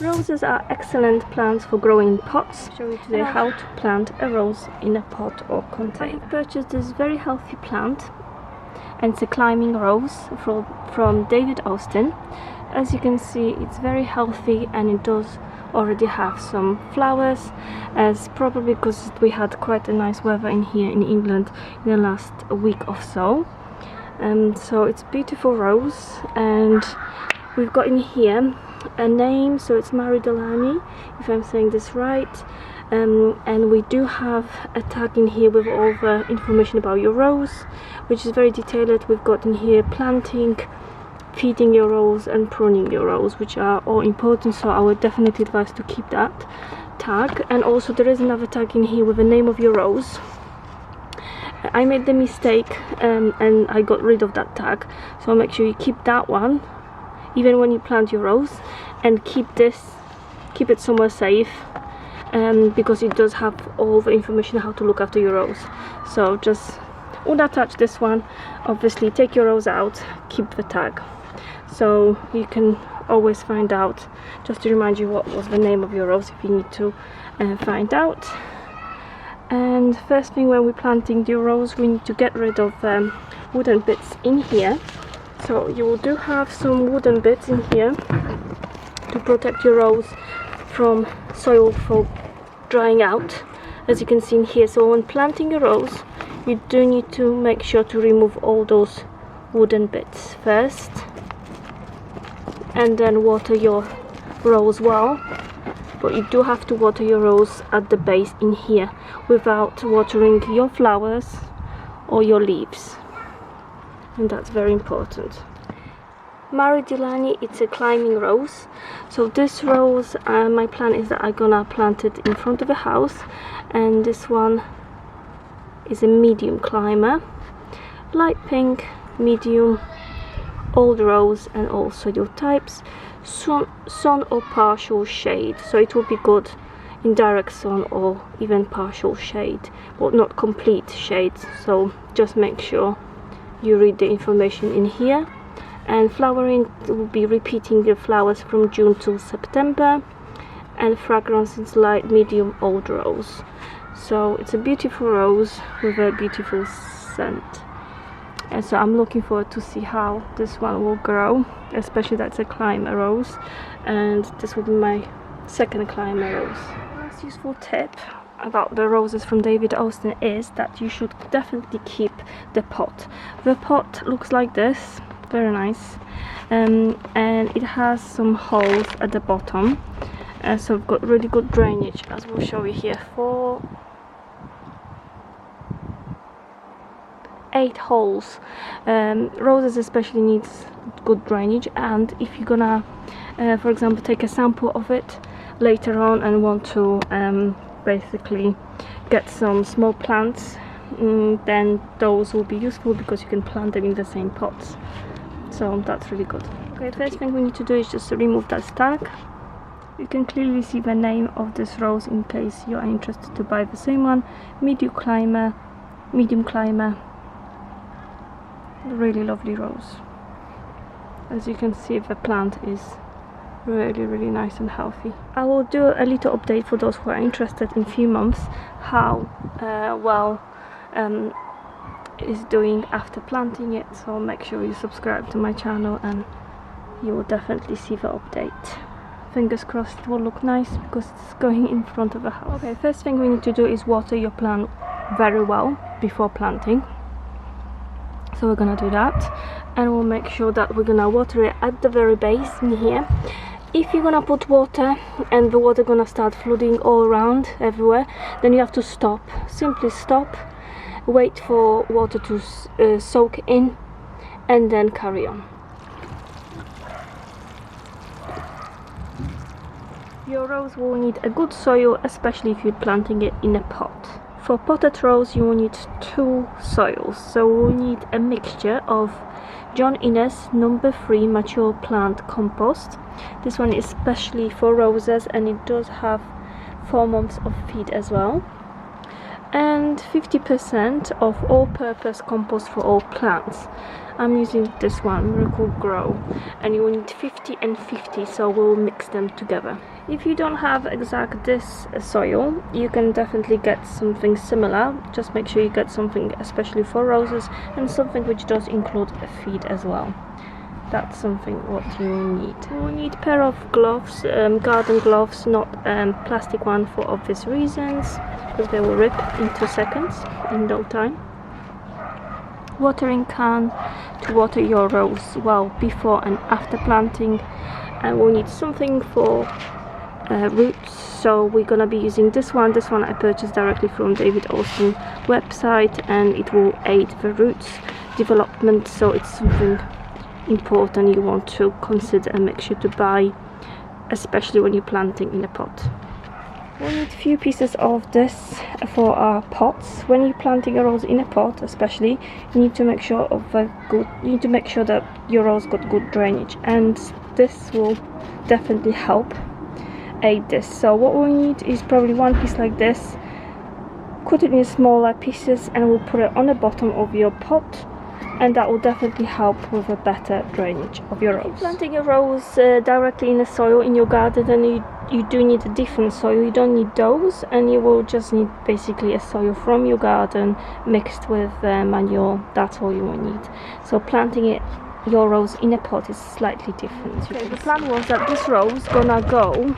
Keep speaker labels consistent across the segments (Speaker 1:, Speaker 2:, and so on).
Speaker 1: Roses are excellent plants for growing in pots. I'll show you today how to plant a rose in a pot or container. I purchased this very healthy plant, and it's a climbing rose from David Austin. As you can see, it's very healthy and it does already have some flowers, as probably because we had quite a nice weather in here in England in the last week or so. So it's a beautiful rose, and we've got in here a name, so it's Mary Delany, if I'm saying this right, and we do have a tag in here with all the information about your rose, which is very detailed. We've got in here planting, feeding your rose and pruning your rose, which are all important, so I would definitely advise to keep that tag. And also there is another tag in here with the name of your rose. I made the mistake and I got rid of that tag, so make sure you keep that one even when you plant your rose, and keep it somewhere safe, because it does have all the information how to look after your rose. So just unattach this one, obviously take your rose out, keep the tag, so you can always find out, just to remind you what was the name of your rose if you need to find out. And first thing, when we're planting the rose, we need to get rid of wooden bits in here. So you do have some wooden bits in here to protect your rose from soil for drying out, as you can see in here. So when planting a rose, you do need to make sure to remove all those wooden bits first, and then water your rose well. But you do have to water your rose at the base in here without watering your flowers or your leaves, and that's very important. Mary Delany, it's a climbing rose. So this rose, my plan is that I'm gonna plant it in front of the house, and this one is a medium climber, light pink, medium, old rose, and also your types sun or partial shade. So it will be good in direct sun or even partial shade, but not complete shade. So just make sure you read the information in here. And flowering will be repeating the flowers from June to September, and fragrance is light, medium, old rose. So it's a beautiful rose with a beautiful scent, and so I'm looking forward to see how this one will grow, especially that's a climber rose, and this will be my second climber rose. Last useful tip about the roses from David Austin is that you should definitely keep the pot. The pot looks like this, very nice, and it has some holes at the bottom, so we've got really good drainage, as we'll show you here. 8 holes. Roses especially needs good drainage, and if you're gonna for example take a sample of it later on and want to basically get some small plants, then those will be useful because you can plant them in the same pots, so that's really good. Okay, first thing we need to do is just remove that tag. You can clearly see the name of this rose in case you are interested to buy the same one. Medium climber, really lovely rose. As you can see, the plant is really nice and healthy. I will do a little update for those who are interested in a few months how well is doing after planting it, so make sure you subscribe to my channel and you will definitely see the update. Fingers crossed it will look nice because it's going in front of the house. Okay, first thing we need to do is water your plant very well before planting. So we're gonna do that, and we'll make sure that we're gonna water it at the very base in here. If you're gonna put water and the water gonna start flooding all around everywhere, then you have to stop. Simply stop, wait for water to soak in, and then carry on. Your rose will need a good soil, especially if you're planting it in a pot. For potted rose you will need 2 soils, so we'll need a mixture of John Innes No. 3 mature plant compost. This one is especially for roses, and it does have 4 months of feed as well. and 50% of all-purpose compost for all plants. I'm using this one, Miracle-Gro, and you will need 50 and 50, so we'll mix them together. If you don't have exact this soil, you can definitely get something similar. Just make sure you get something especially for roses, and something which does include a feed as well. That's something what you need. You will need a pair of gloves, garden gloves, not plastic one for obvious reasons, because they will rip in 2 seconds, in no time. Watering can to water your rose well before and after planting, and we'll need something for roots, so we're gonna be using this one. This one I purchased directly from David Austin website, and it will aid the roots development, so it's something important you want to consider and make sure to buy, especially when you're planting in a pot. We'll need a few pieces of this for our pots. When you're planting a rose in a pot, especially, you need to make sure that your rose got good drainage, and this will definitely help aid this. So what we need is probably one piece like this. Cut it in smaller pieces, and we'll put it on the bottom of your pot, and that will definitely help with a better drainage of your rose. If you're planting a rose directly in the soil in your garden, then you do need a different soil. You don't need those, and you will just need basically a soil from your garden mixed with manure. That's all you will need. So planting your rose in a pot is slightly different. Okay, the plan was that this rose gonna go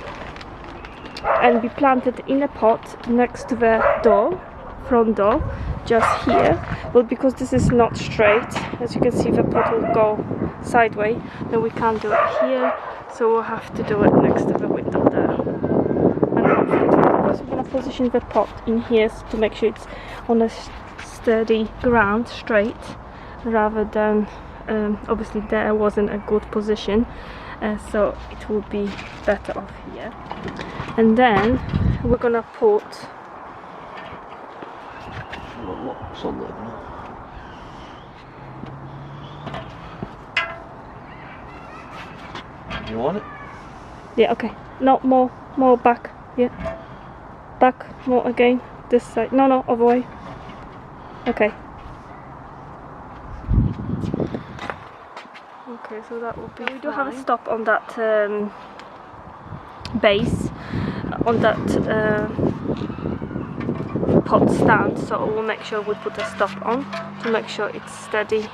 Speaker 1: and be planted in a pot next to the door, front door, just here, but because this is not straight, as you can see, the pot will go sideways, then we can't do it here, so we'll have to do it next to the window there. And we're going to position the pot in here to make sure it's on a sturdy ground, straight, rather than obviously there wasn't a good position, so it will be better off here. And then we're gonna put
Speaker 2: lots on there now. You want it?
Speaker 1: Yeah, okay. No, more back. Yeah. Back, more again. This side. No, other way. Okay. Okay, so that will be. We do have a stop on that base, on that pot stand, so we'll make sure we put a stop on to make sure it's steady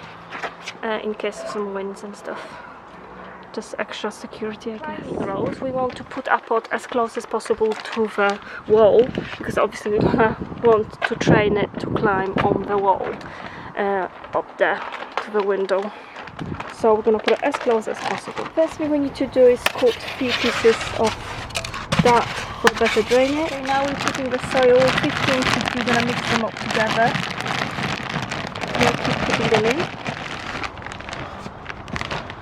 Speaker 1: in case of some winds and stuff. Just extra security, I guess. We want to put our pot as close as possible to the wall, because obviously we want to train it to climb on the wall up there to the window. So we're going to put it as close as possible. First thing we need to do is cut a few pieces of that for better drainage. Okay, now we're putting the soil 15 feet, we're going to mix them up together. We'll keep putting them in.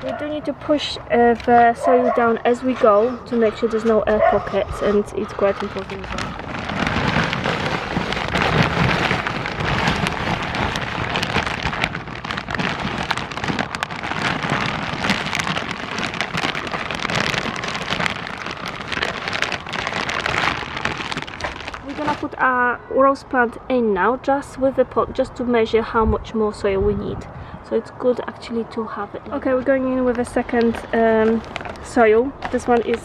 Speaker 1: We do need to push the soil down as we go to make sure there's no air pockets, and it's quite important as well. We're gonna put our rose plant in now, just with the pot, just to measure how much more soil we need. So it's good actually to have it. Okay, we're going in with a second soil. This one is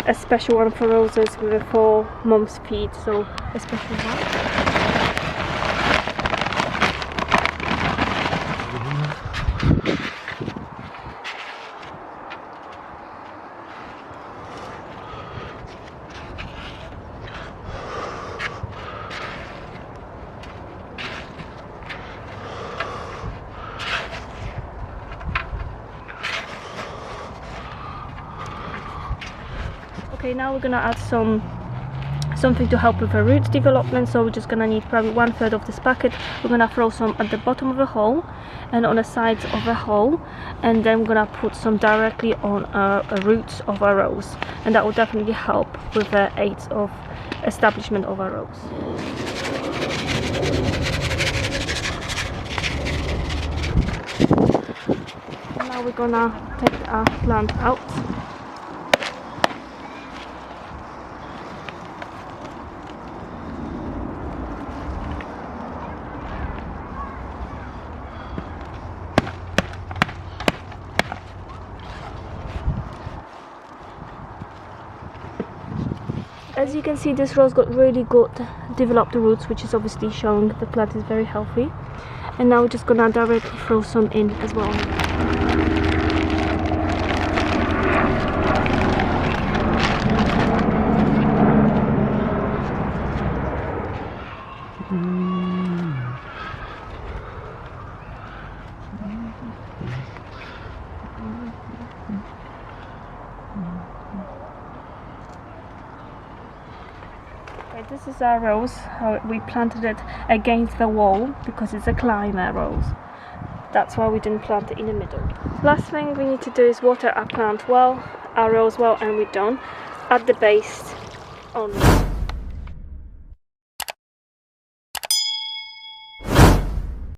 Speaker 1: a special one for roses with a 4 months feed, so a special one. Okay, now we're gonna add something to help with the root development, so we're just gonna need probably 1/3 of this packet. We're gonna throw some at the bottom of the hole and on the sides of the hole, and then we're gonna put some directly on our roots of our rose, and that will definitely help with the aids of establishment of our rose. Now we're gonna take our plant out. As you can see, this rose got really good developed roots, which is obviously showing the plant is very healthy. And now we're just gonna directly throw some in as well. This is our rose, how we planted it against the wall because it's a climber rose. That's why we didn't plant it in the middle. Last thing we need to do is water our plant well, our rose well, and we're done. At the base only.